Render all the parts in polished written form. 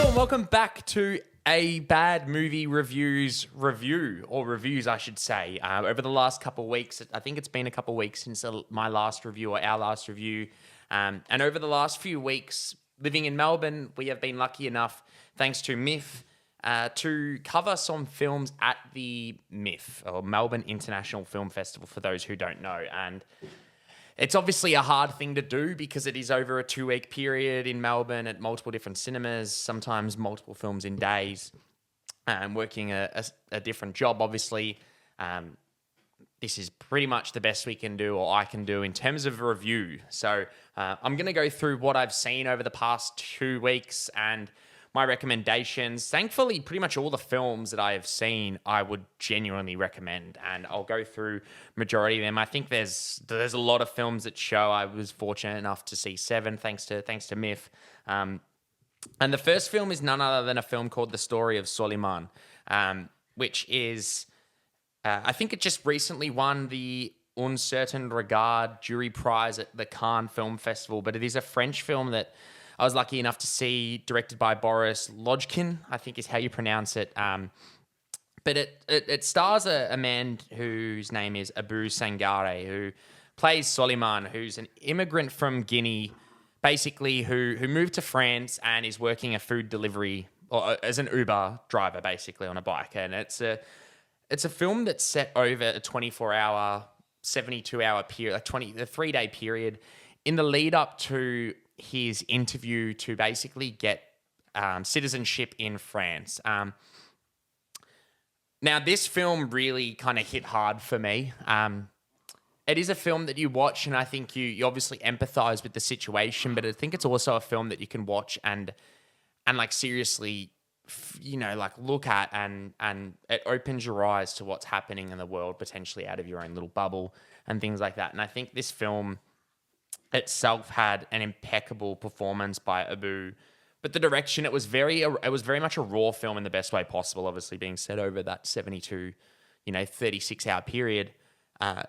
Welcome back to a bad movie reviews, I should say. Over the last couple of weeks, I think it's been a couple of weeks since my last review or our last review. And over the last few weeks, living in Melbourne, we have been lucky enough, thanks to MIFF, to cover some films at the MIFF, or Melbourne International Film Festival, for those who don't know. And it's obviously a hard thing to do because it is over a 2-week period in Melbourne at multiple different cinemas, sometimes multiple films in days, and working a different job, obviously. This is pretty much the best we can do, or I can do, in terms of a review. So I'm going to go through what I've seen over the past 2 weeks and my recommendations. Thankfully, pretty much all the films that I have seen, I would genuinely recommend, and I'll go through majority of them. I think there's a lot of films that show. I was fortunate enough to see 7, thanks to MIFF. And the first film is none other than a film called The Story of Soliman, which is, I think it just recently won the Un Certain Regard jury prize at the Cannes Film Festival, but it is a French film that I was lucky enough to see, directed by Boris Lodjkin, I think is how you pronounce it. But it stars a man whose name is Abu Sangare, who plays Soliman, who's an immigrant from Guinea, basically who moved to France and is working a food delivery, or as an Uber driver, basically, on a bike. And it's a film that's set over a 24-hour, 72-hour period, a 3-day period in the lead up to his interview to basically get citizenship in France. Now, this film really kind of hit hard for me. It is a film that you watch, and I think you obviously empathize with the situation, but I think it's also a film that you can watch and like seriously, like look at, and it opens your eyes to what's happening in the world, potentially out of your own little bubble and things like that. And I think this film itself had an impeccable performance by Abu, but the direction, it was very much a raw film in the best way possible, obviously being set over that 72, 36-hour period.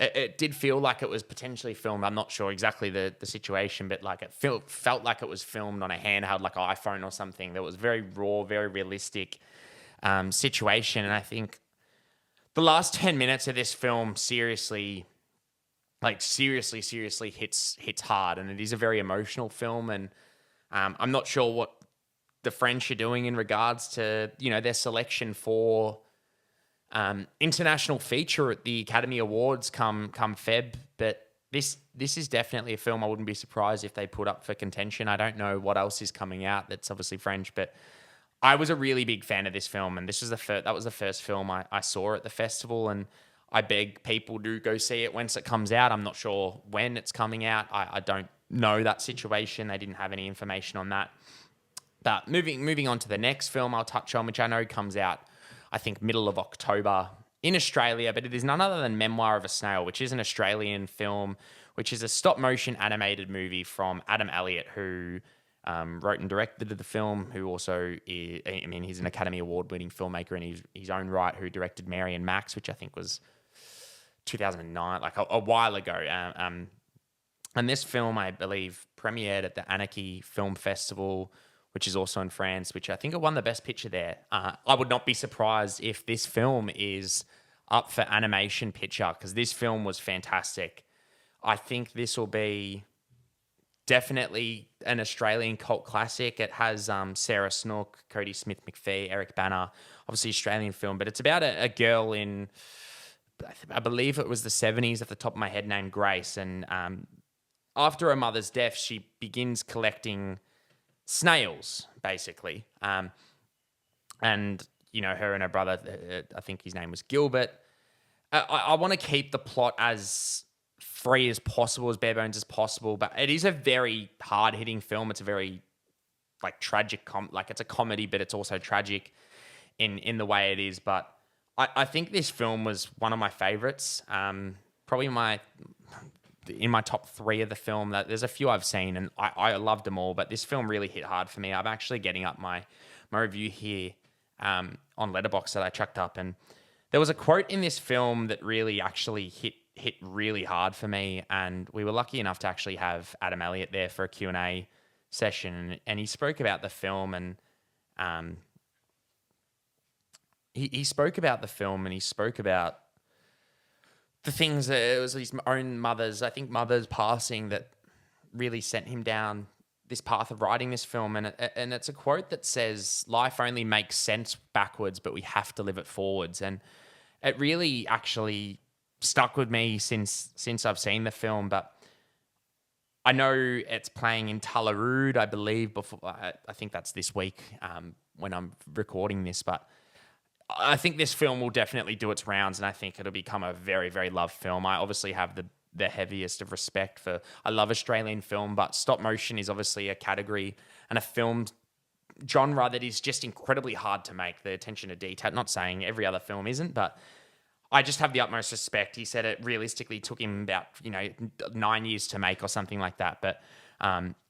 It did feel like it was potentially filmed. I'm not sure exactly the situation, but like it felt like it was filmed on a handheld, like an iPhone or something. That was very raw, very realistic situation. And I think the last 10 minutes of this film seriously hits hard, and it is a very emotional film. And I'm not sure what the French are doing in regards to their selection for international feature at the Academy Awards come Feb, but this is definitely a film I wouldn't be surprised if they put up for contention. I don't know what else is coming out that's obviously French, but I was a really big fan of this film, and that was the first film I saw at the festival, and I beg people to go see it once it comes out. I'm not sure when it's coming out. I don't know that situation. They didn't have any information on that. But moving on to the next film I'll touch on, which I know comes out, I think, middle of October in Australia, but it is none other than Memoir of a Snail, which is an Australian film, which is a stop-motion animated movie from Adam Elliott, who wrote and directed the film, who also he's an Academy Award-winning filmmaker in his own right, who directed Mary and Max, which I think was 2009, like a while ago. And this film, I believe, premiered at the Anarchy Film Festival, which is also in France, which I think it won the Best Picture there. I would not be surprised if this film is up for animation picture, because this film was fantastic. I think this will be definitely an Australian cult classic. It has Sarah Snook, Cody Smith-McPhee, Eric Bana, obviously Australian film, but it's about a girl in, I believe it was the 70s off the top of my head, named Grace. And after her mother's death, she begins collecting snails, basically. And, her and her brother, I think his name was Gilbert. I want to keep the plot as free as possible, as bare bones as possible, but it is a very hard-hitting film. It's a very, tragic, it's a comedy, but it's also tragic in the way it is. But I think this film was one of my favorites. Probably in my top 3 of the film. There's a few I've seen, and I loved them all, but this film really hit hard for me. I'm actually getting up my review here on Letterboxd that I chucked up, and there was a quote in this film that really actually hit really hard for me, and we were lucky enough to actually have Adam Elliott there for a Q&A session, and he spoke about the film, and He spoke about the film, and he spoke about the things that it was his own mother's passing that really sent him down this path of writing this film. And it's a quote that says, "Life only makes sense backwards, but we have to live it forwards." And it really actually stuck with me since I've seen the film. But I know it's playing in Tullarood, I believe. Before I think that's this week when I'm recording this, but I think this film will definitely do its rounds, and I think it'll become a very, very loved film. I obviously have the heaviest of respect for. I love Australian film, but stop motion is obviously a category and a film genre that is just incredibly hard to make. The attention to detail. Not saying every other film isn't, but I just have the utmost respect. He said it realistically took him about 9 years to make or something like that, but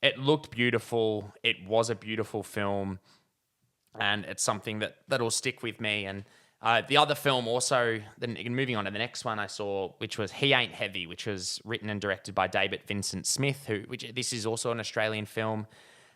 it looked beautiful. It was a beautiful film. And it's something that'll stick with me. And the other film also, then moving on to the next one I saw, which was He Ain't Heavy, which was written and directed by David Vincent Smith, which this is also an Australian film.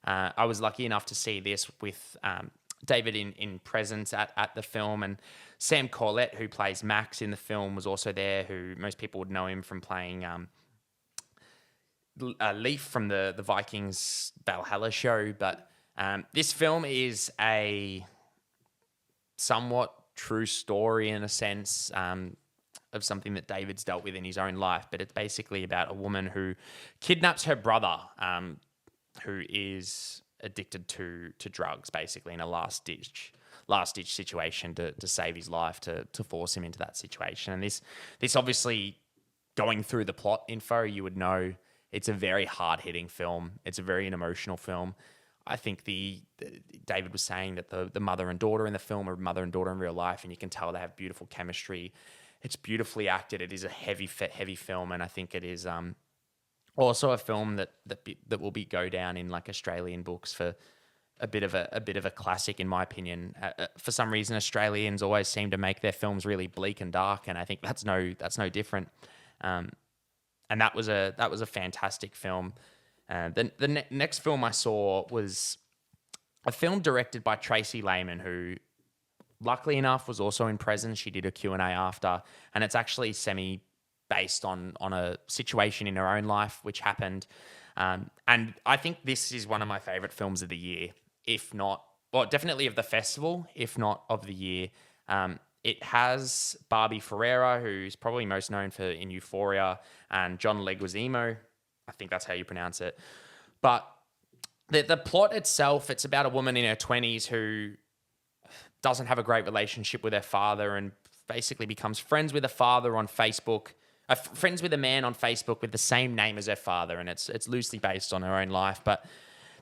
I was lucky enough to see this with David in presence at the film. And Sam Corlett, who plays Max in the film, was also there, who most people would know him from playing Leaf from the Vikings Valhalla show. But this film is a somewhat true story in a sense of something that David's dealt with in his own life, but it's basically about a woman who kidnaps her brother, who is addicted to drugs, basically in a last ditch situation to save his life, to force him into that situation. And this obviously, going through the plot info, you would know it's a very hard hitting film. It's a very emotional film. I think David was saying that the mother and daughter in the film are mother and daughter in real life, and you can tell they have beautiful chemistry. It's beautifully acted. It is a heavy film, and I think it is also a film that will go down in like Australian books for a bit of a classic, in my opinion. For some reason, Australians always seem to make their films really bleak and dark, and I think that's no different. And that was a fantastic film. The next film I saw was a film directed by Tracy Lehman, who, luckily enough, was also in presence. She did a Q&A after, and it's actually semi-based on a situation in her own life which happened. And I think this is one of my favourite films of the year, if not, well, definitely of the festival, if not of the year. It has Barbie Ferreira, who's probably most known for in Euphoria, and John Leguizamo. I think that's how you pronounce it. But the plot itself, it's about a woman in her 20s who doesn't have a great relationship with her father and basically becomes friends with her father on Facebook, friends with a man on Facebook with the same name as her father, and it's loosely based on her own life. But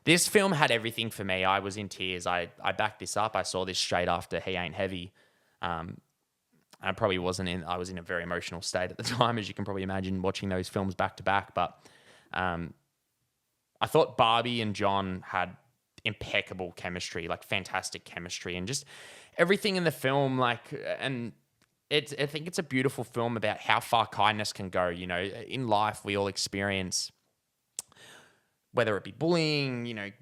this film had everything for me. I was in tears. I backed this up. I saw this straight after He Ain't Heavy. I probably I was in a very emotional state at the time, as you can probably imagine, watching those films back to back. But I thought Barbie and John had impeccable chemistry, like fantastic chemistry, and just everything in the film. I think it's a beautiful film about how far kindness can go. You know, in life we all experience, whether it be bullying,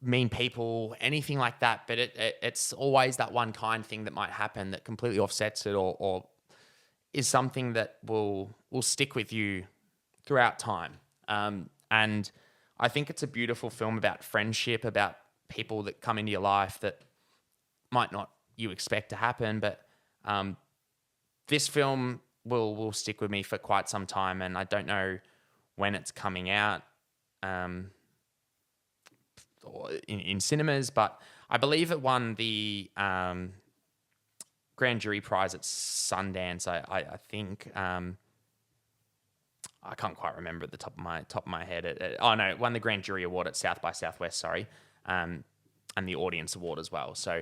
mean people, anything like that. But it's always that one kind thing that might happen that completely offsets it, or is something that will stick with you throughout time. And I think it's a beautiful film about friendship, about people that come into your life that might not you expect to happen. But this film will stick with me for quite some time, and I don't know when it's coming out in cinemas, but I believe it won the Grand Jury Prize at Sundance. I think. I can't quite remember at the top of my head. It won the Grand Jury Award at South by Southwest, sorry, and the Audience Award as well. So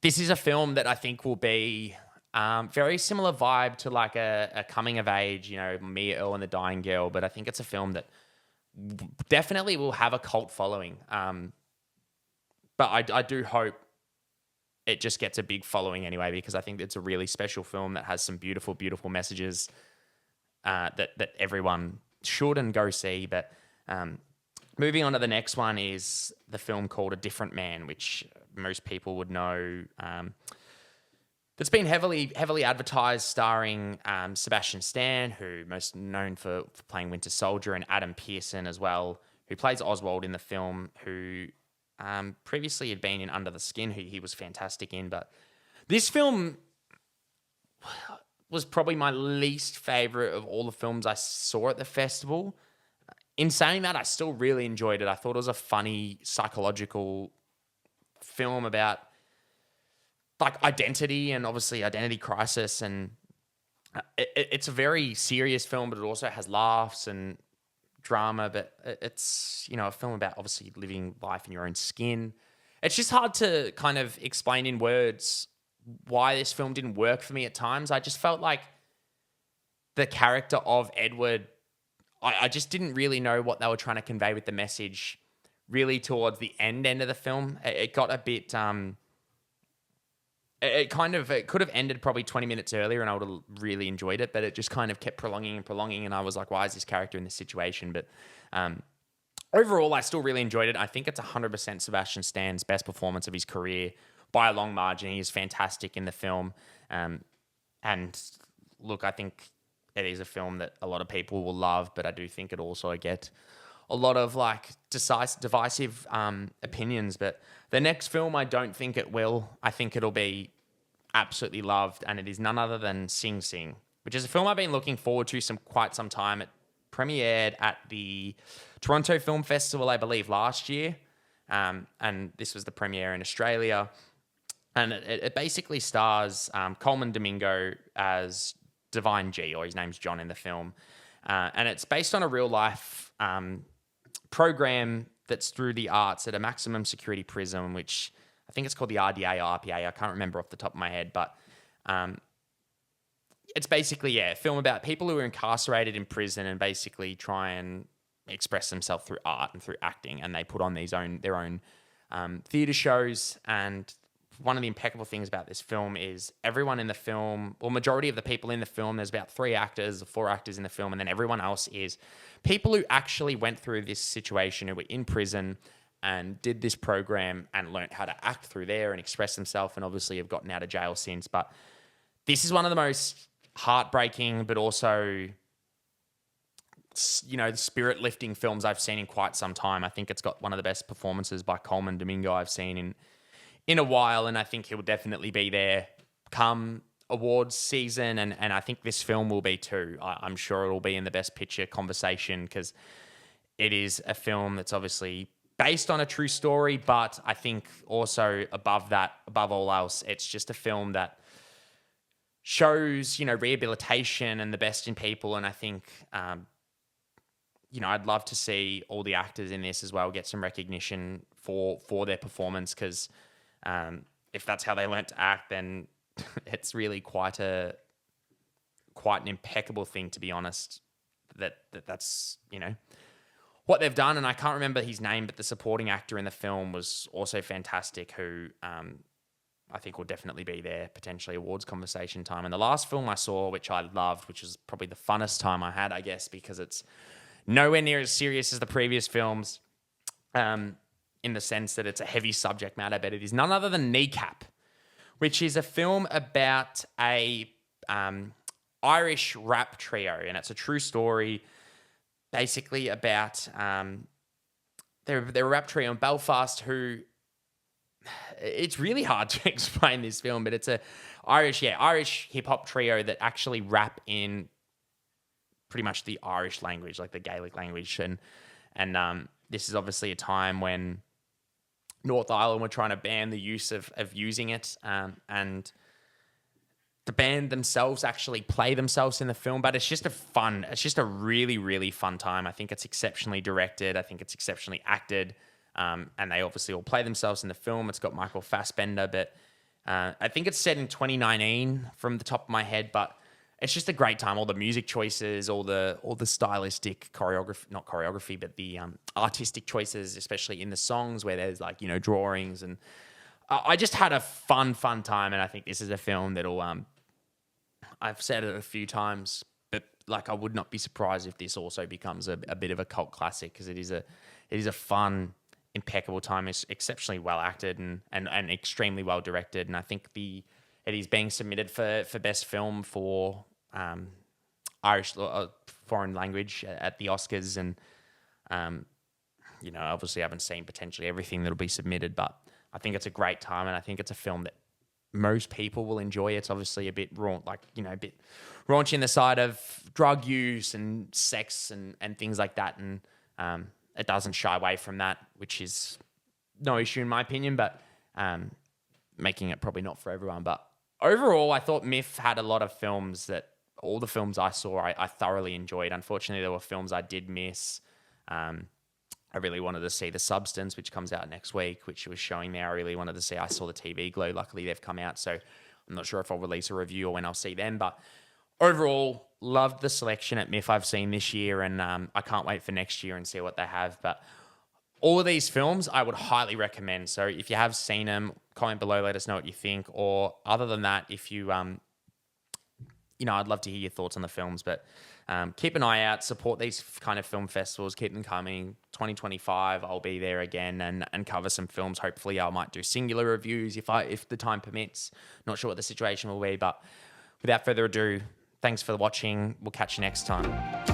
this is a film that I think will be very similar vibe to like a coming of age, Mia Earl and the Dying Girl. But I think it's a film that definitely will have a cult following. But I do hope it just gets a big following anyway, because I think it's a really special film that has some beautiful, beautiful messages that everyone should and go see. But Moving on to the next one is the film called A Different Man, which most people would know. That's been heavily advertised, starring Sebastian Stan, who most known for playing Winter Soldier, and Adam Pearson as well, who plays Oswald in the film, who previously had been in Under the Skin, who he was fantastic in. But this film was probably my least favorite of all the films I saw at the festival. In saying that, I still really enjoyed it. I thought it was a funny psychological film about like identity and obviously identity crisis, and it's a very serious film, but it also has laughs and drama. But it's a film about obviously living life in your own skin. It's just hard to kind of explain in words why this film didn't work for me at times. I just felt like the character of Edward, I just didn't really know what they were trying to convey with the message really towards the end of the film. It got a bit, it could have ended probably 20 minutes earlier and I would have really enjoyed it, but it just kind of kept prolonging and prolonging. And I was like, why is this character in this situation? But overall, I still really enjoyed it. I think it's 100% Sebastian Stan's best performance of his career by a long margin. He is fantastic in the film. And look, I think it is a film that a lot of people will love, but I do think it also get a lot of like divisive opinions. But the next film, I don't think it will. I think it'll be absolutely loved, and it is none other than Sing Sing, which is a film I've been looking forward to quite some time. It premiered at the Toronto Film Festival, I believe, last year, and this was the premiere in Australia. And it basically stars Coleman Domingo as Divine G, or his name's John in the film. And it's based on a real life program that's through the arts at a maximum security prison, which I think it's called the RDA or RPA. I can't remember off the top of my head, but it's basically, a film about people who are incarcerated in prison and basically try and express themselves through art and through acting. And they put on their own theatre shows. And one of the impeccable things about this film is everyone in the film, or majority of the people in the film, there's about 3 actors or 4 actors in the film, and then everyone else is people who actually went through this situation, who were in prison and did this program and learnt how to act through there and express themselves, and obviously have gotten out of jail since. But this is one of the most heartbreaking, but also, spirit-lifting films I've seen in quite some time. I think it's got one of the best performances by Coleman Domingo I've seen in a while, and I think he'll definitely be there come awards season, and I think this film will be too. I'm sure it'll be in the Best Picture conversation because it is a film that's obviously based on a true story, but I think also above all else, it's just a film that shows, rehabilitation and the best in people, and I think, I'd love to see all the actors in this as well get some recognition for their performance, because if that's how they learnt to act, then it's really quite an impeccable thing, to be honest, that's what they've done. And I can't remember his name, but the supporting actor in the film was also fantastic, who I think will definitely be there, potentially awards conversation time. And the last film I saw, which I loved, which was probably the funnest time I had, I guess, because it's nowhere near as serious as the previous films, in the sense that it's a heavy subject matter, but it is none other than Kneecap, which is a film about a Irish rap trio, and it's a true story, basically about they're a rap trio in Belfast who, it's really hard to explain this film, but it's a Irish hip hop trio that actually rap in pretty much the Irish language, like the Gaelic language, and this is obviously a time when North Ireland were trying to ban the use of using it, and the band themselves actually play themselves in the film, but it's just a really, really fun time. I think it's exceptionally directed. I think it's exceptionally acted, and they obviously all play themselves in the film. It's got Michael Fassbender, but I think it's set in 2019 from the top of my head, but it's just a great time. All the music choices, all the stylistic not choreography, but the artistic choices, especially in the songs where there's drawings, and I just had a fun time. And I think this is a film that'll, I've said it a few times, but like, I would not be surprised if this also becomes a bit of a cult classic, because it is a fun, impeccable time. It's exceptionally well acted and extremely well directed. And I think it is being submitted for best film for Irish foreign language at the Oscars. And obviously I haven't seen potentially everything that'll be submitted, but I think it's a great time, and I think it's a film that most people will enjoy. It's obviously a bit a bit raunchy in the side of drug use and sex and things like that. And it doesn't shy away from that, which is no issue in my opinion, but making it probably not for everyone. But overall, I thought MIFF had a lot of films that all the films I saw, I thoroughly enjoyed. Unfortunately, there were films I did miss. I really wanted to see The Substance, which comes out next week, which was showing there. I really wanted to see. I saw the TV Glow. Luckily, they've come out, so I'm not sure if I'll release a review or when I'll see them. But overall, loved the selection at MIFF I've seen this year, and I can't wait for next year and see what they have. But all of these films I would highly recommend. So if you have seen them, comment below, let us know what you think. Or other than that, if you I'd love to hear your thoughts on the films. But keep an eye out, support these kind of film festivals, keep them coming. 2025, I'll be there again and cover some films. Hopefully, I might do singular reviews if the time permits. Not sure what the situation will be, but without further ado, thanks for watching. We'll catch you next time.